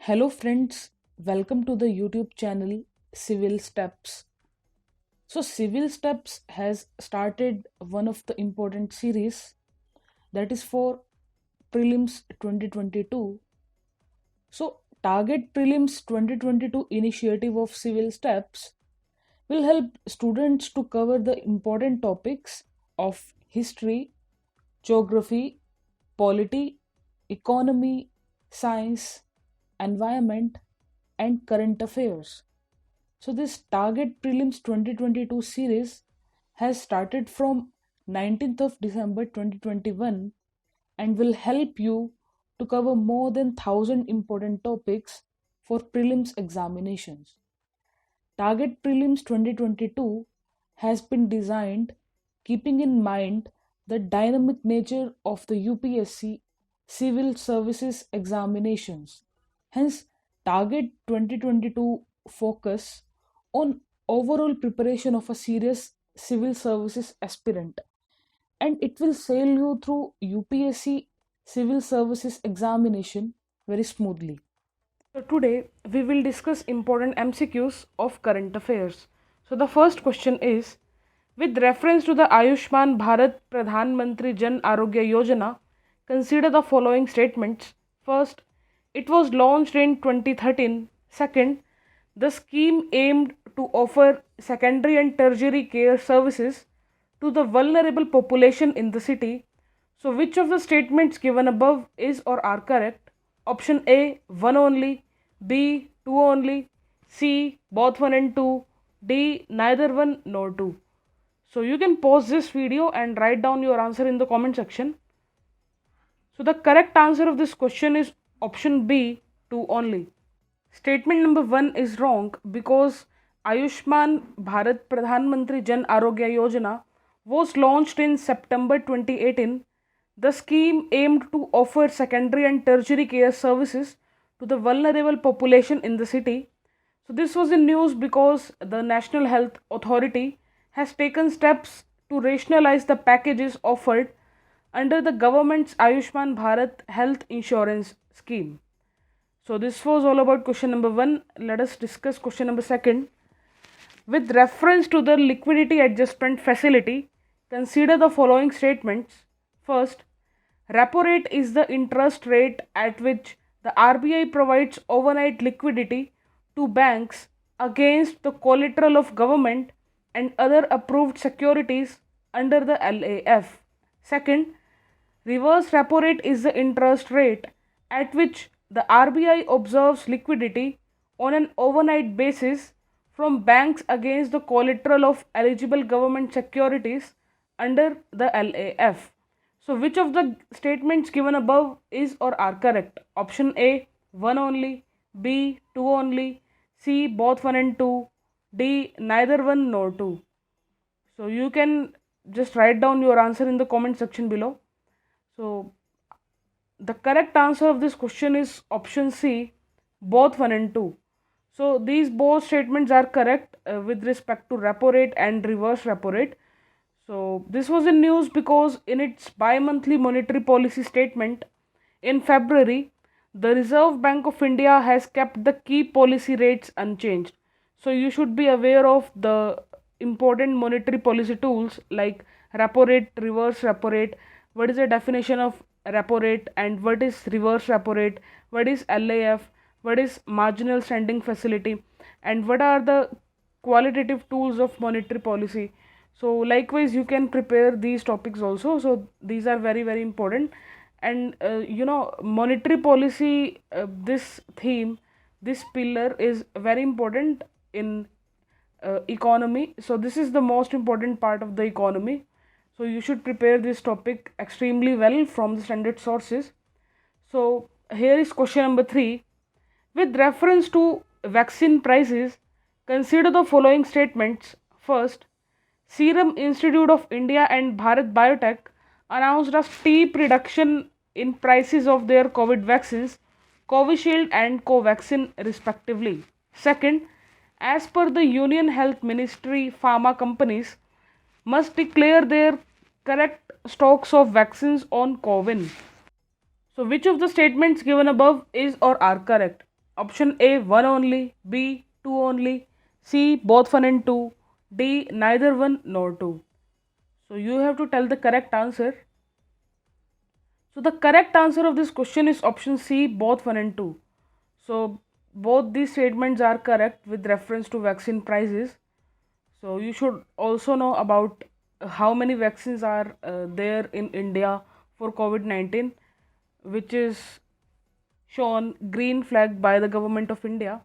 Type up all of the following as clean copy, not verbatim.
Hello friends, welcome to the YouTube channel Civilsteps. So Civilsteps has started one of the important series that is for Prelims 2022. So Target Prelims 2022 initiative of Civilsteps will help students to cover the important topics of history, geography, polity, economy, science, environment, and current affairs. So this Target Prelims 2022 series has started from 19th of December 2021 and will help you to cover more than 1000 important topics for prelims examinations. Target Prelims 2022 has been designed keeping in mind the dynamic nature of the UPSC Civil Services Examinations. Hence, Target 2022 focus on overall preparation of a serious civil services aspirant, and it will sail you through UPSC Civil Services Examination very smoothly. So today we will discuss important MCQs of current affairs. So the first question is, with reference to the Ayushman Bharat Pradhan Mantri Jan Arogya Yojana, consider the following statements. First, it was launched in 2013. Second, the scheme aimed to offer secondary and tertiary care services to the vulnerable population in the city. So which of the statements given above is or are correct? Option A, one only, B, two only, C, both one and two, D, neither one nor two. So you can pause this video and write down your answer in the comment section. So the correct answer of this question is option B, two only. Statement number 1 is wrong because Ayushman Bharat Pradhan Mantri Jan Arogya Yojana was launched in September 2018. The scheme aimed to offer secondary and tertiary care services to the vulnerable population in the city. So this was in news because the National Health Authority has taken steps to rationalize the packages offered under the government's Ayushman Bharat Health Insurance Scheme. So this was all about question number 1. Let us discuss question number 2. With reference to the liquidity adjustment facility, consider the following statements. First, repo rate is the interest rate at which the RBI provides overnight liquidity to banks against the collateral of government and other approved securities under the LAF. Second, reverse repo rate is the interest rate at which the RBI observes liquidity on an overnight basis from banks against the collateral of eligible government securities under the LAF. So which of the statements given above is or are correct? Option A, one only, B, two only, C, both one and two, D, neither one nor two. So you can just write down your answer in the comment section below. So the correct answer of this question is option C, both 1 and 2. So these both statements are correct with respect to repo rate and reverse repo rate. So this was in news because in its bi-monthly monetary policy statement in February, the Reserve Bank of India has kept the key policy rates unchanged. So you should be aware of the important monetary policy tools like repo rate, reverse repo rate, what is the definition of repo rate and what is reverse repo rate, what is LAF, what is marginal standing facility, and what are the qualitative tools of monetary policy. So likewise you can prepare these topics also. So these are very important. And monetary policy, this theme, this pillar is very important in economy. So this is the most important part of the economy. So you should prepare this topic extremely well from the standard sources. So here is question number 3. With reference to vaccine prices, consider the following statements. First, Serum Institute of India and Bharat Biotech announced a steep reduction in prices of their COVID vaccines, Covishield and Covaxin respectively. Second, as per the Union Health Ministry, pharma companies must declare their correct stocks of vaccines on CoWIN. So which of the statements given above is or are correct? Option A 1 only, B 2 only, C both 1 and 2, D neither 1 nor 2. So you have to tell the correct answer. So the correct answer of this question is option C both 1 and 2. So both these statements are correct with reference to vaccine prices. So you should also know about how many vaccines are there in India for COVID-19, which is shown green flag by the government of India.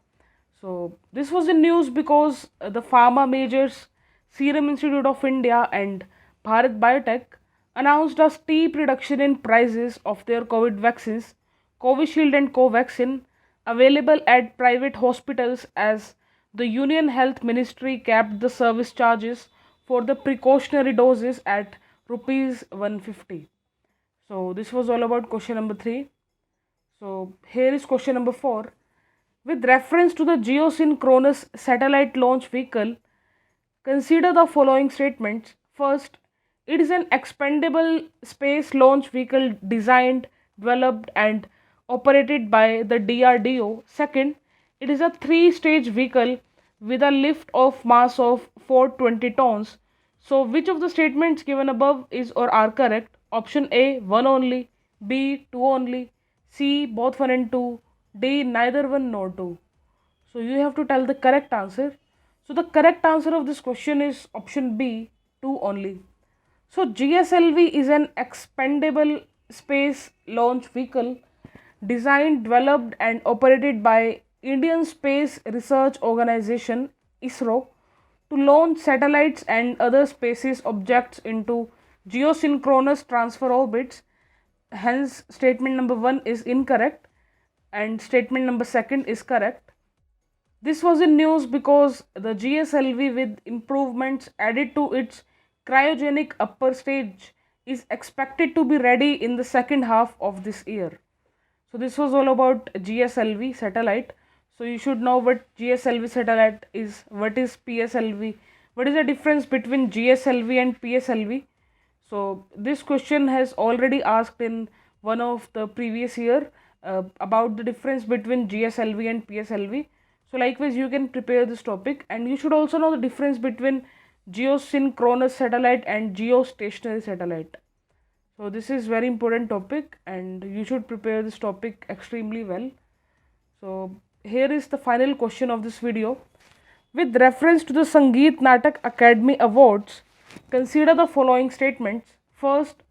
So this was in news because the pharma majors Serum Institute of India and Bharat Biotech announced a steep reduction in prices of their COVID vaccines, Covishield and Covaxin, available at private hospitals as the Union Health Ministry capped the service charges for the precautionary doses at rupees 150. So this was all about question number 3. So here is question number 4. With reference to the geosynchronous satellite launch vehicle, consider the following statements. First, it is an expendable space launch vehicle designed, developed, and operated by the DRDO. Second, it is a three-stage vehicle with a lift of mass of 420 tons. So, which of the statements given above is or are correct? Option A 1 only, B 2 only, C both 1 and 2, D neither 1 nor 2. So you have to tell the correct answer. So the correct answer of this question is option B 2 only. So GSLV is an expendable space launch vehicle designed, developed and operated by Indian Space Research Organization ISRO to launch satellites and other spaces objects into geosynchronous transfer orbits. Hence statement number 1 is incorrect and statement number 2 is correct. This was in news because the GSLV, with improvements added to its cryogenic upper stage, is expected to be ready in the second half of this year. So this was all about GSLV satellite. So you should know what GSLV satellite is, what is PSLV, what is the difference between GSLV and PSLV. So this question has already asked in one of the previous year about the difference between GSLV and PSLV. So likewise you can prepare this topic, and you should also know the difference between geosynchronous satellite and geostationary satellite. So this is very important topic and you should prepare this topic extremely well. So here is the final question of this video. With reference to the Sangeet Natak Academy Awards, consider the following statements. First,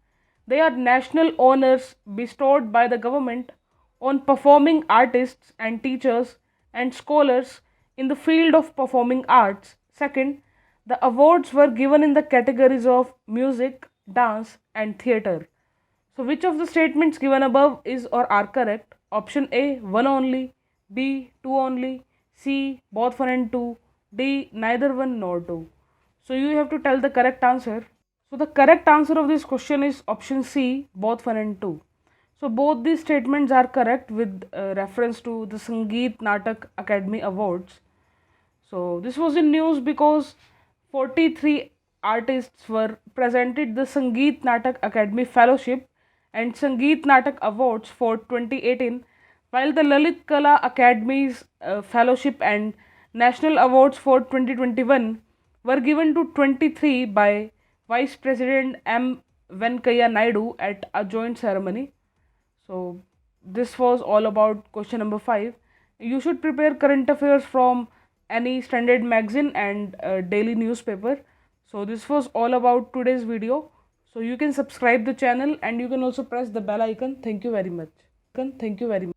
they are national honors bestowed by the government on performing artists and teachers and scholars in the field of performing arts. Second, the awards were given in the categories of music, dance, and theatre. So, which of the statements given above is or are correct? Option A 1 only, B 2 only, C both 1 and 2, D neither 1 nor 2. So, you have to tell the correct answer. So, the correct answer of this question is option C both 1 and 2. So both these statements are correct with reference to the Sangeet Natak Academy Awards. So this was in news because 43 artists were presented the Sangeet Natak Academy Fellowship and Sangeet Natak Awards for 2018, while the Lalit Kala Academy's Fellowship and National Awards for 2021 were given to 23 by Vice President M. Venkaiah Naidu at a joint ceremony. So this was all about question number 5. You should prepare current affairs from any standard magazine and daily newspaper. So this was all about today's video. So you can subscribe the channel and you can also press the bell icon. Thank you very much.